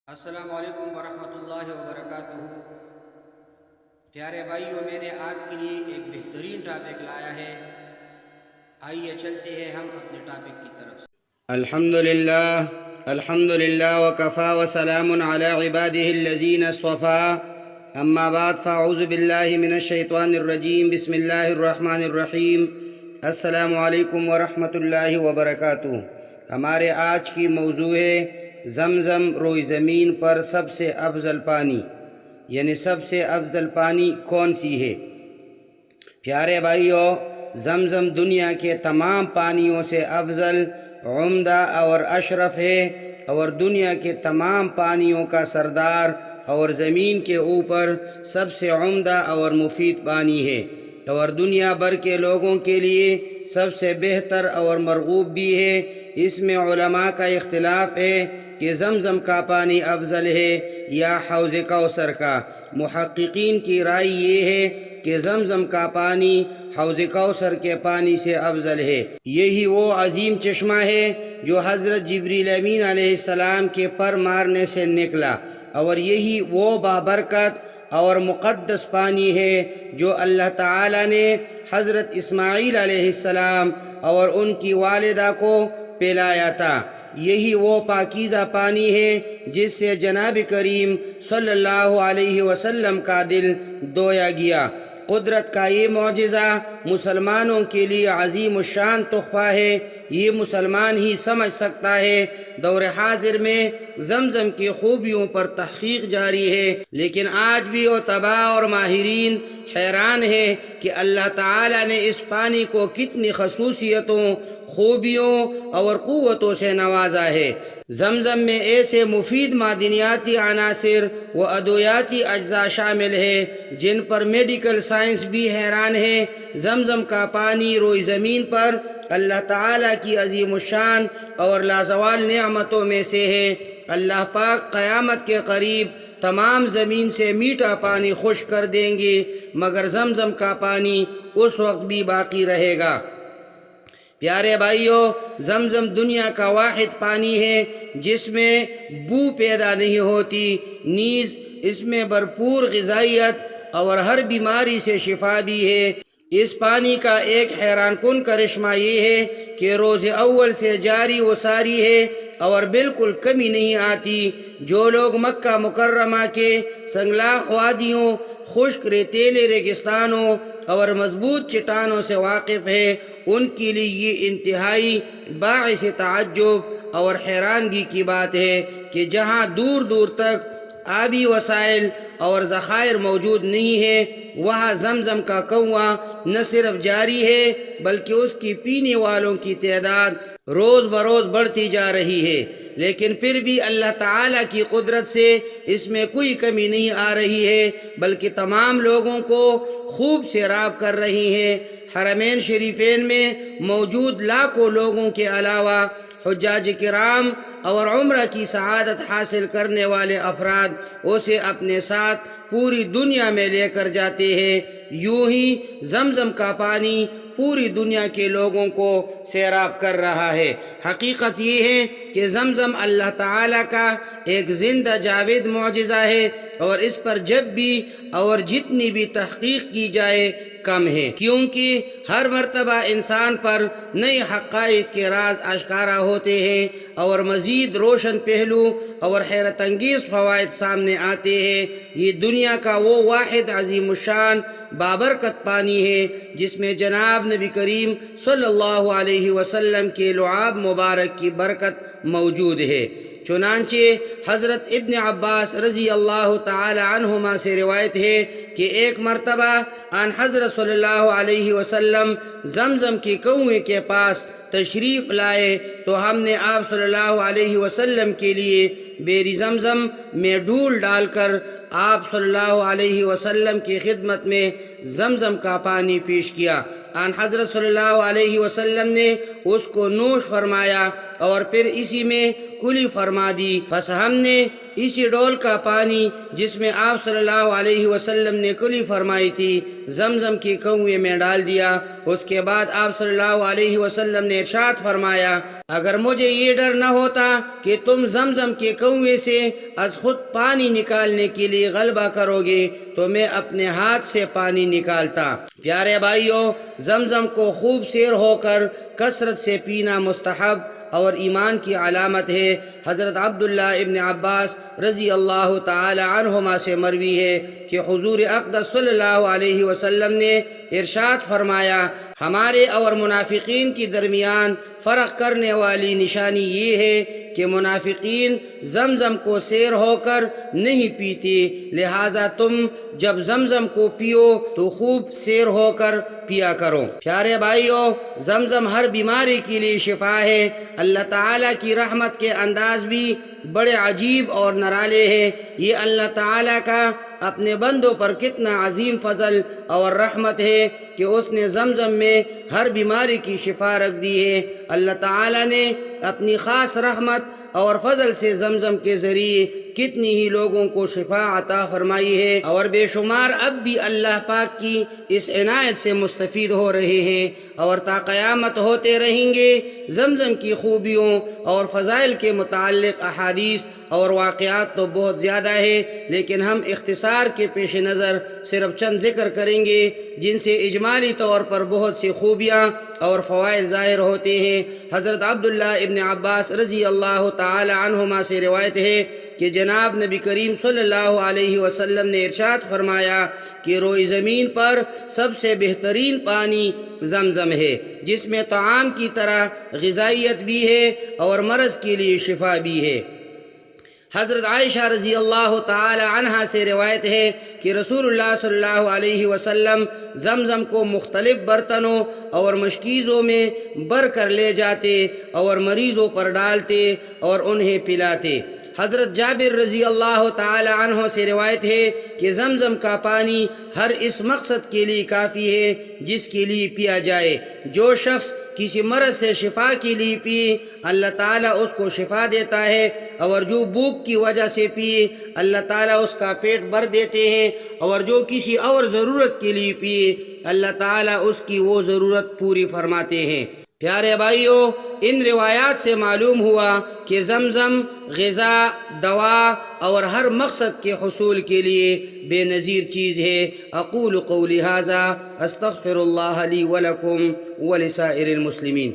السلام علیکم ورحمۃ اللہ وبرکاتہ۔ پیارے بھائیوں، میں نے آپ کے لیے ایک بہترین ٹاپک لایا ہے۔ آئیے چلتے ہیں ہم اپنے ٹاپک کی طرف۔ الحمدللہ وکفا وسلام علی عباده الذین اصطفى، اما بعد فاعوذ باللہ من الشیطان الرجیم، بسم اللہ الرحمن الرحیم۔ السلام علیکم ورحمۃ اللہ وبرکاتہ۔ ہمارے آج کی موضوع ہے زمزم روئی زمین پر سب سے افضل پانی، یعنی سب سے افضل پانی کون سی ہے؟ پیارے بھائیو، زمزم دنیا کے تمام پانیوں سے افضل، عمدہ اور اشرف ہے، اور دنیا کے تمام پانیوں کا سردار، اور زمین کے اوپر سب سے عمدہ اور مفید پانی ہے، اور دنیا بھر کے لوگوں کے لیے سب سے بہتر اور مرغوب بھی ہے۔ اس میں علماء کا اختلاف ہے کہ زمزم کا پانی افضل ہے یا حوض کوثر کا۔ محققین کی رائے یہ ہے کہ زمزم کا پانی حوض کوثر کے پانی سے افضل ہے۔ یہی وہ عظیم چشمہ ہے جو حضرت جبریل امین علیہ السلام کے پر مارنے سے نکلا، اور یہی وہ بابرکت اور مقدس پانی ہے جو اللہ تعالی نے حضرت اسماعیل علیہ السلام اور ان کی والدہ کو پلایا تھا۔ یہی وہ پاکیزہ پانی ہے جس سے جناب کریم صلی اللہ علیہ وسلم کا دل دھویا گیا۔ قدرت کا یہ معجزہ مسلمانوں کے لیے عظیم الشان تحفہ ہے۔ یہ مسلمان ہی سمجھ سکتا ہے۔ دور حاضر میں زمزم کی خوبیوں پر تحقیق جاری ہے، لیکن آج بھی عتباء اور ماہرین حیران ہیں کہ اللہ تعالی نے اس پانی کو کتنی خصوصیتوں، خوبیوں اور قوتوں سے نوازا ہے۔ زمزم میں ایسے مفید معدنیاتی عناصر و ادویاتی اجزاء شامل ہیں جن پر میڈیکل سائنس بھی حیران ہے۔ زمزم کا پانی روئی زمین پر اللہ تعالیٰ کی عظیم الشان اور لازوال نعمتوں میں سے ہے۔ اللہ پاک قیامت کے قریب تمام زمین سے میٹھا پانی خشک کر دیں گے، مگر زمزم کا پانی اس وقت بھی باقی رہے گا۔ پیارے بھائیو، زمزم دنیا کا واحد پانی ہے جس میں بو پیدا نہیں ہوتی، نیز اس میں بھرپور غذائیت اور ہر بیماری سے شفا بھی ہے۔ اس پانی کا ایک حیران کن کرشمہ یہ ہے کہ روز اول سے جاری و ساری ہے اور بالکل کمی نہیں آتی۔ جو لوگ مکہ مکرمہ کے سنگلاخ وادیوں، خشک ریتیلے ریگستانوں اور مضبوط چٹانوں سے واقف ہیں، ان کے لیے یہ انتہائی باعث تعجب اور حیرانگی کی بات ہے کہ جہاں دور دور تک آبی وسائل اور ذخائر موجود نہیں ہیں، وہاں زمزم کا کنواں نہ صرف جاری ہے بلکہ اس کی پینے والوں کی تعداد روز بروز بڑھتی جا رہی ہے۔ لیکن پھر بھی اللہ تعالیٰ کی قدرت سے اس میں کوئی کمی نہیں آ رہی ہے، بلکہ تمام لوگوں کو خوب سیراب کر رہی ہے۔ حرمین شریفین میں موجود لاکھوں لوگوں کے علاوہ حجاج کرام اور عمرہ کی سعادت حاصل کرنے والے افراد اسے اپنے ساتھ پوری دنیا میں لے کر جاتے ہیں۔ یوں ہی زمزم کا پانی پوری دنیا کے لوگوں کو سیراب کر رہا ہے۔ حقیقت یہ ہے کہ زمزم اللہ تعالیٰ کا ایک زندہ جاوید معجزہ ہے، اور اس پر جب بھی اور جتنی بھی تحقیق کی جائے کم ہے، کیونکہ ہر مرتبہ انسان پر نئے حقائق کے راز آشکارا ہوتے ہیں اور مزید روشن پہلو اور حیرت انگیز فوائد سامنے آتے ہیں۔ یہ دنیا کا وہ واحد عظیم الشان بابرکت پانی ہے جس میں جناب نبی کریم صلی اللہ علیہ وسلم کے لعاب مبارک کی برکت موجود ہے۔ چنانچہ حضرت ابن عباس رضی اللہ تعالی عنہما سے روایت ہے کہ ایک مرتبہ آن حضرت صلی اللہ علیہ وسلم زمزم کے کنویں کے پاس تشریف لائے تو ہم نے آپ صلی اللہ علیہ وسلم کے لیے بیری زمزم میں ڈول ڈال کر آپ صلی اللہ علیہ وسلم کی خدمت میں زمزم کا پانی پیش کیا۔ آن حضرت صلی اللہ علیہ وسلم نے اس کو نوش فرمایا اور پھر اسی میں کلی فرما دی۔ پس ہم نے اسی ڈول کا پانی جس میں آپ صلی اللہ علیہ وسلم نے کلی فرمائی تھی زمزم کے کنویں میں ڈال دیا۔ اس کے بعد آپ صلی اللہ علیہ وسلم نے ارشاد فرمایا اگر مجھے یہ ڈر نہ ہوتا کہ تم زمزم کے کنویں سے از خود پانی نکالنے کے لیے غلبہ کرو گے تو میں اپنے ہاتھ سے پانی نکالتا۔ پیارے بھائیو، زمزم کو خوب سیر ہو کر کثرت سے پینا مستحب اور ایمان کی علامت ہے۔ حضرت عبداللہ ابن عباس رضی اللہ تعالی عنہما سے مروی ہے کہ حضور اقدس صلی اللہ علیہ وسلم نے ارشاد فرمایا، ہمارے اور منافقین کے درمیان فرق کرنے والی نشانی یہ ہے کہ منافقین زمزم کو سیر ہو کر نہیں پیتے، لہٰذا تم جب زمزم کو پیو تو خوب سیر ہو کر پیا کرو۔ پیارے بھائیو، زمزم ہر بیماری کے لیے شفا ہے۔ اللہ تعالیٰ کی رحمت کے انداز بھی بڑے عجیب اور نرالے ہیں۔ یہ اللہ تعالیٰ کا اپنے بندوں پر کتنا عظیم فضل اور رحمت ہے کہ اس نے زمزم میں ہر بیماری کی شفا رکھ دی ہے۔ اللہ تعالیٰ نے اپنی خاص رحمت اور فضل سے زمزم کے ذریعے کتنی ہی لوگوں کو شفا عطا فرمائی ہے، اور بے شمار اب بھی اللہ پاک کی اس عنایت سے مستفید ہو رہے ہیں اور تا قیامت ہوتے رہیں گے۔ زمزم کی خوبیوں اور فضائل کے متعلق احادیث اور واقعات تو بہت زیادہ ہے، لیکن ہم اختصار کے پیش نظر صرف چند ذکر کریں گے جن سے اجمالی طور پر بہت سی خوبیاں اور فوائد ظاہر ہوتے ہیں۔ حضرت عبداللہ ابن عباس رضی اللہ تعالی عنہما سے روایت ہے کہ جناب نبی کریم صلی اللہ علیہ وسلم نے ارشاد فرمایا کہ روئے زمین پر سب سے بہترین پانی زمزم ہے، جس میں طعام کی طرح غذائیت بھی ہے اور مرض کے لیے شفا بھی ہے۔ حضرت عائشہ رضی اللہ تعالی عنہا سے روایت ہے کہ رسول اللہ صلی اللہ علیہ وسلم زمزم کو مختلف برتنوں اور مشکیزوں میں بھر کر لے جاتے اور مریضوں پر ڈالتے اور انہیں پلاتے۔ حضرت جابر رضی اللہ تعالی عنہ سے روایت ہے کہ زمزم کا پانی ہر اس مقصد کے لیے کافی ہے جس کے لیے پیا جائے۔ جو شخص کسی مرض سے شفا کے لیے پیے اللہ تعالیٰ اس کو شفا دیتا ہے، اور جو بھوک کی وجہ سے پیے اللہ تعالیٰ اس کا پیٹ بھر دیتے ہیں، اور جو کسی اور ضرورت کے لیے پیے اللہ تعالیٰ اس کی وہ ضرورت پوری فرماتے ہیں۔ پیارے بھائیو، ان روایات سے معلوم ہوا کہ زمزم غذا، دوا اور ہر مقصد کے حصول کے لیے بے نظیر چیز ہے۔ اقول قولی ھذا استغفر اللہ لی ولکم ولسائر المسلمین۔